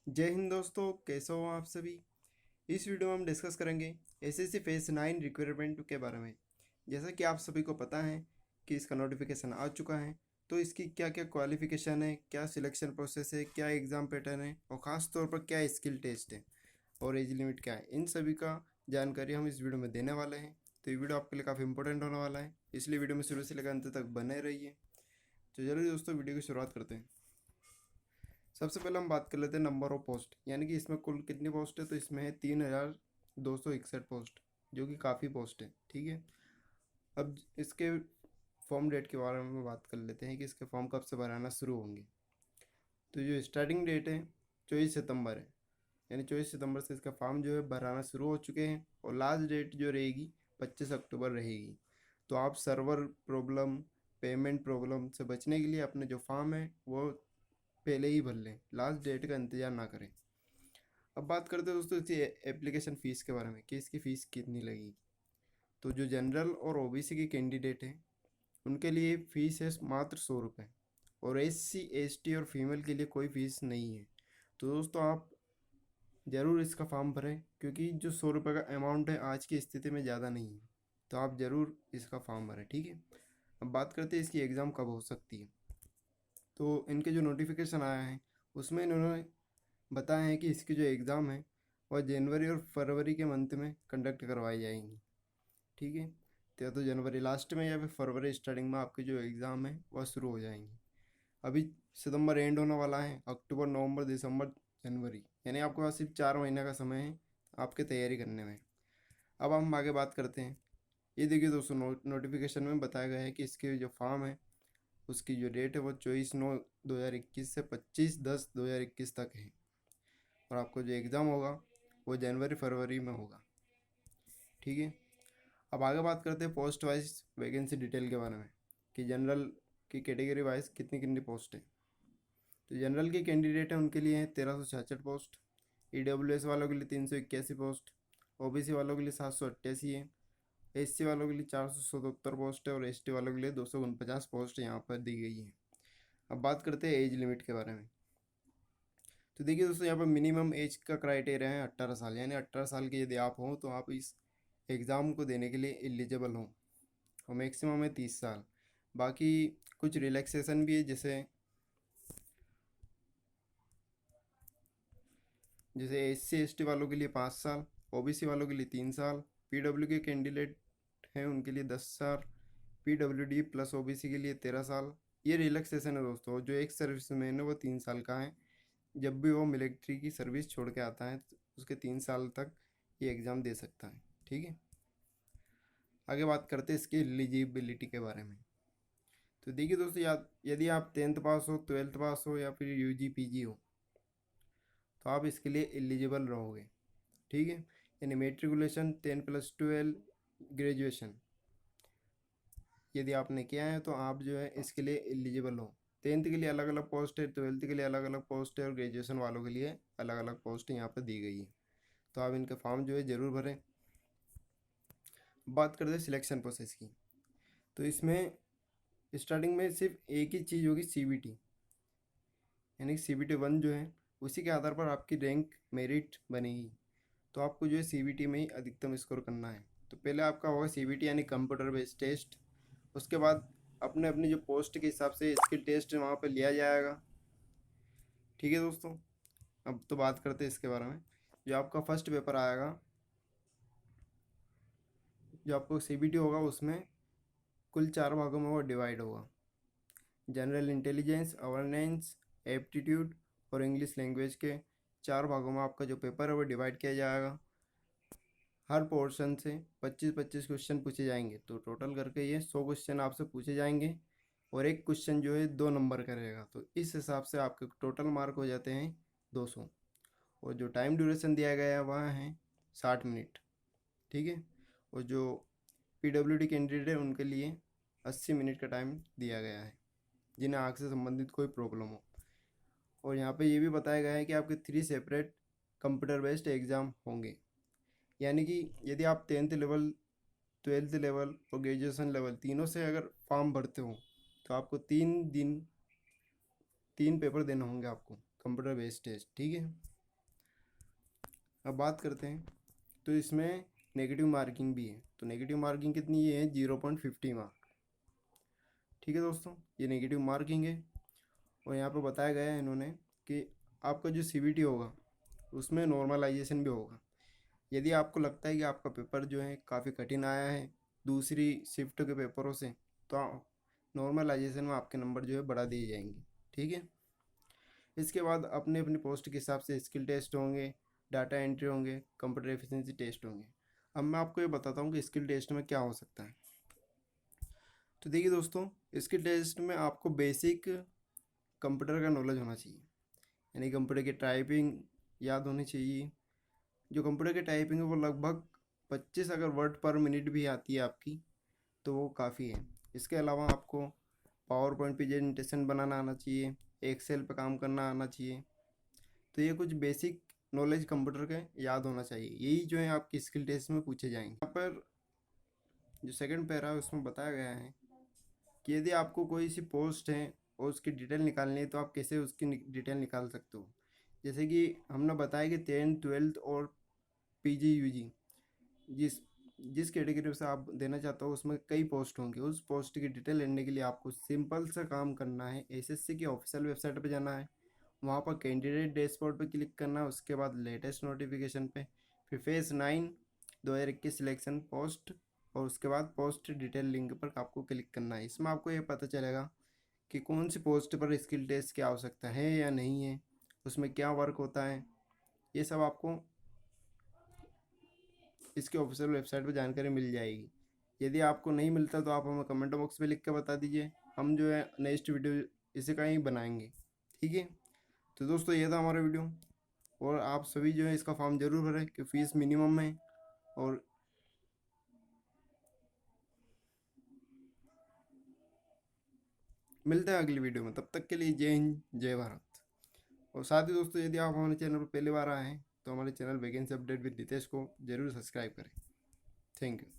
जय हिंद दोस्तों, कैसे हो आप सभी। इस वीडियो में हम डिस्कस करेंगे एसएससी फेज 9 रिक्वायरमेंट के बारे में। जैसा कि आप सभी को पता है कि इसका नोटिफिकेशन आ चुका है, तो इसकी क्या क्या क्वालिफिकेशन है, क्या सिलेक्शन प्रोसेस है, क्या एग्ज़ाम पैटर्न है और ख़ास तौर पर क्या स्किल टेस्ट है और एज लिमिट क्या है, इन सभी का जानकारी हम इस वीडियो में देने वाले हैं। तो ये वीडियो आपके लिए काफ़ी इंपॉर्टेंट होने वाला है, इसलिए वीडियो में शुरू से लेकर अंत तक बने रहिए। तो चलिए दोस्तों, वीडियो की शुरुआत करते हैं। सबसे पहले हम बात कर लेते हैं नंबर ऑफ पोस्ट, यानी कि इसमें कुल कितनी पोस्ट है। तो इसमें है 3261 पोस्ट, जो कि काफ़ी पोस्ट है। ठीक है, अब इसके फॉर्म डेट के बारे में बात कर लेते हैं कि इसके फॉर्म कब से भराना शुरू होंगे। तो जो स्टार्टिंग डेट है 24 सितंबर है, यानी 24 सितंबर से इसका फॉर्म जो है भराना शुरू हो चुके हैं और लास्ट डेट जो रहेगी 25 अक्टूबर रहेगी। तो आप सर्वर प्रॉब्लम, पेमेंट प्रॉब्लम से बचने के लिए अपने जो फॉर्म है वो पहले ही भर लें, लास्ट डेट का इंतज़ार ना करें। अब बात करते हैं दोस्तों इसी एप्लीकेशन फ़ीस के बारे में कि इसकी फ़ीस कितनी लगेगी। तो जो जनरल और ओबीसी के कैंडिडेट हैं उनके लिए फ़ीस है मात्र 100 रुपये, और एससी एसटी और फीमेल के लिए कोई फ़ीस नहीं है। तो दोस्तों आप ज़रूर इसका फॉर्म भरें, क्योंकि जो 100 रुपये का अमाउंट है आज की स्थिति में ज़्यादा नहीं है। तो आप ज़रूर इसका फॉर्म भरें, ठीक है। अब बात करते हैं इसकी एग्ज़ाम कब हो सकती है। तो इनके जो नोटिफिकेशन आया है उसमें इन्होंने बताया है कि इसकी जो एग्ज़ाम है वह जनवरी और फरवरी के मंथ में कंडक्ट करवाई जाएंगी। ठीक है, तो या तो जनवरी लास्ट में या फिर फरवरी स्टार्टिंग में आपकी जो एग्ज़ाम है वह शुरू हो जाएंगी। अभी सितंबर एंड होने वाला है, अक्टूबर नवंबर दिसंबर जनवरी, यानी आपके पास सिर्फ 4 महीने का समय है आपके तैयारी करने में। अब हम आगे बात करते हैं। ये देखिए दोस्तों, नोटिफिकेशन में बताया गया है कि इसके जो फॉर्म है उसकी जो डेट है वो 24/9/2021 से 25/10/2021 तक है, और आपको जो एग्ज़ाम होगा वो जनवरी फरवरी में होगा। ठीक है, अब आगे बात करते हैं पोस्ट वाइज वैकेंसी डिटेल के बारे में कि जनरल की कैटेगरी वाइज कितनी कितनी पोस्ट है। तो जनरल के कैंडिडेट हैं उनके लिए है 1366 पोस्ट, ईडब्ल्यूएस वालों के लिए 381 पोस्ट, ओबीसी वालों के लिए 788 है, एससी वालों के लिए 477 पोस्ट है और एसटी वालों के लिए 249 पोस्ट यहाँ पर दी गई है। अब बात करते हैं एज लिमिट के बारे में। तो देखिए दोस्तों, यहाँ पर मिनिमम एज का क्राइटेरिया है 18 साल, यानी 18 साल के यदि आप हों तो आप इस एग्ज़ाम को देने के लिए एलिजिबल हों, और मैक्सिमम है 30 साल। बाकी कुछ रिलैक्सेशन भी है, जैसे एससी एसटी वालों के लिए 5 साल, ओबीसी वालों के लिए 3 साल, पीडब्ल्यू के कैंडिडेट हैं उनके लिए 10 साल, पीडब्ल्यूडी प्लस ओबीसी के लिए 13 साल। ये रिलैक्सेशन है दोस्तों। जो एक सर्विस मैन है वो 3 साल का है, जब भी वो मिलिट्री की सर्विस छोड़ के आता है तो उसके 3 साल तक ये एग्ज़ाम दे सकता है। ठीक है, आगे बात करते हैं इसकी एलिजिबिलिटी के बारे में। तो देखिए दोस्तों, यदि आप 10th पास हो, 12th पास हो या फिर यूजी पीजी हो तो आप इसके लिए एलिजिबल रहोगे। ठीक है, यानी मेट्रिकुलेशन 10+12 ग्रेजुएशन यदि आपने किया है तो आप जो है इसके लिए एलिजिबल हो। 10th के लिए अलग अलग पोस्ट है, 12th के लिए अलग अलग पोस्ट है और ग्रेजुएशन वालों के लिए अलग अलग पोस्ट यहाँ पर दी गई है। तो आप इनका फॉर्म जो है ज़रूर भरें। बात करते हैं सिलेक्शन प्रोसेस की। तो इसमें स्टार्टिंग में सिर्फ एक ही चीज़ होगी, सीबीटी, यानी सीबीटी 1 जो है उसी के आधार पर आपकी रैंक मेरिट बनेगी। तो आपको जो है सीबीटी में ही अधिकतम स्कोर करना है। तो पहले आपका होगा सीबीटी यानी कंप्यूटर बेस्ड टेस्ट, उसके बाद अपने अपनी जो पोस्ट के हिसाब से स्किल टेस्ट वहाँ पर लिया जाएगा। ठीक है दोस्तों, अब तो बात करते हैं इसके बारे में। जो आपका फर्स्ट पेपर आएगा, जो आपको सीबीटी होगा उसमें कुल 4 भागों में वो डिवाइड होगा। जनरल इंटेलिजेंस, अवेयरनेस, एप्टीट्यूड और इंग्लिश लैंग्वेज के 4 भागों में आपका जो पेपर है वो डिवाइड किया जाएगा। हर पोर्शन से 25-25 क्वेश्चन पूछे जाएंगे, तो टोटल करके ये 100 क्वेश्चन आपसे पूछे जाएंगे, और एक क्वेश्चन जो है 2 नंबर का रहेगा। तो इस हिसाब से आपके टोटल मार्क हो जाते हैं 200, और जो टाइम ड्यूरेशन दिया गया है वह है 60 मिनट। ठीक है, और जो पीडब्ल्यूडी कैंडिडेट है उनके लिए 80 मिनट का टाइम दिया गया है, जिन्हें आँख से संबंधित कोई प्रॉब्लम हो। और यहाँ पे ये भी बताया गया है कि आपके 3 सेपरेट कंप्यूटर बेस्ड एग्ज़ाम होंगे, यानी कि यदि आप 10th लेवल, 12th लेवल और ग्रेजुएशन लेवल तीनों से अगर फॉर्म भरते हो तो आपको 3 दिन 3 पेपर देने होंगे आपको कंप्यूटर बेस्ड टेस्ट। ठीक है, अब बात करते हैं, तो इसमें नेगेटिव मार्किंग भी है। तो नेगेटिव मार्किंग कितनी है? 0.50 मार्क। ठीक है दोस्तों, ये नेगेटिव मार्किंग है। और यहाँ पर बताया गया है इन्होंने कि आपका जो CBT होगा उसमें नॉर्मलाइजेशन भी होगा। यदि आपको लगता है कि आपका पेपर जो है काफ़ी कठिन आया है दूसरी शिफ्ट के पेपरों से, तो नॉर्मलाइजेशन में आपके नंबर जो है बढ़ा दिए जाएंगे। ठीक है, इसके बाद अपने अपनी पोस्ट के हिसाब से स्किल टेस्ट होंगे, डाटा एंट्री होंगे, कंप्यूटर एफिशिएंसी टेस्ट होंगे। अब मैं आपको ये बताता हूँ कि स्किल टेस्ट में क्या हो सकता है। तो देखिए दोस्तों, स्किल टेस्ट में आपको बेसिक कंप्यूटर का नॉलेज होना चाहिए, यानी कंप्यूटर की टाइपिंग याद होनी चाहिए। जो कंप्यूटर की टाइपिंग है वो लगभग 25 अगर वर्ड पर मिनट भी आती है आपकी तो वो काफ़ी है। इसके अलावा आपको पावर पॉइंट प्रेजेंटेशन बनाना आना चाहिए, एक्सेल पे काम करना आना चाहिए। तो ये कुछ बेसिक नॉलेज कंप्यूटर के याद होना चाहिए, यही जो है आपकी स्किल टेस्ट में पूछे जाएंगे। यहाँ पर जो सेकंड पैरा है उसमें बताया गया है कि यदि आपको कोई सी पोस्ट है और उसकी डिटेल निकालनी है तो आप कैसे उसकी डिटेल निकाल सकते हो। जैसे कि हमने बताया कि 10th 12th और PG UG जिस जिस कैटेगरी से आप देना चाहते हो उसमें कई पोस्ट होंगे। उस पोस्ट की डिटेल लेने के लिए आपको सिंपल सा काम करना है, SSC की ऑफिशियल वेबसाइट पर जाना है, वहाँ पर कैंडिडेट डैशबोर्ड पर क्लिक करना है, उसके बाद लेटेस्ट नोटिफिकेशन पे, फिर फेज़ 9 2021 सिलेक्शन पोस्ट, और उसके बाद पोस्ट डिटेल लिंक पर आपको क्लिक करना है। इसमें आपको ये पता चलेगा कि कौन सी पोस्ट पर स्किल टेस्ट की आवश्यकता है या नहीं है, उसमें क्या वर्क होता है। ये सब आपको इसके ऑफिशियल वेबसाइट पर जानकारी मिल जाएगी। यदि आपको नहीं मिलता तो आप हमें कमेंट बॉक्स में लिख के बता दीजिए, हम जो है नेक्स्ट वीडियो इसी का ही बनाएंगे। ठीक है, तो दोस्तों ये था हमारा वीडियो, और आप सभी जो है इसका फॉर्म ज़रूर भरें कि फ़ीस मिनिमम है। और मिलते हैं अगली वीडियो में, तब तक के लिए जय हिंद जय भारत। और साथ ही दोस्तों, यदि आप हमारे चैनल पर पहली बार आए हैं तो हमारे channel vacancy update with Nitesh को जरूर सब्सक्राइब करें। Thank you.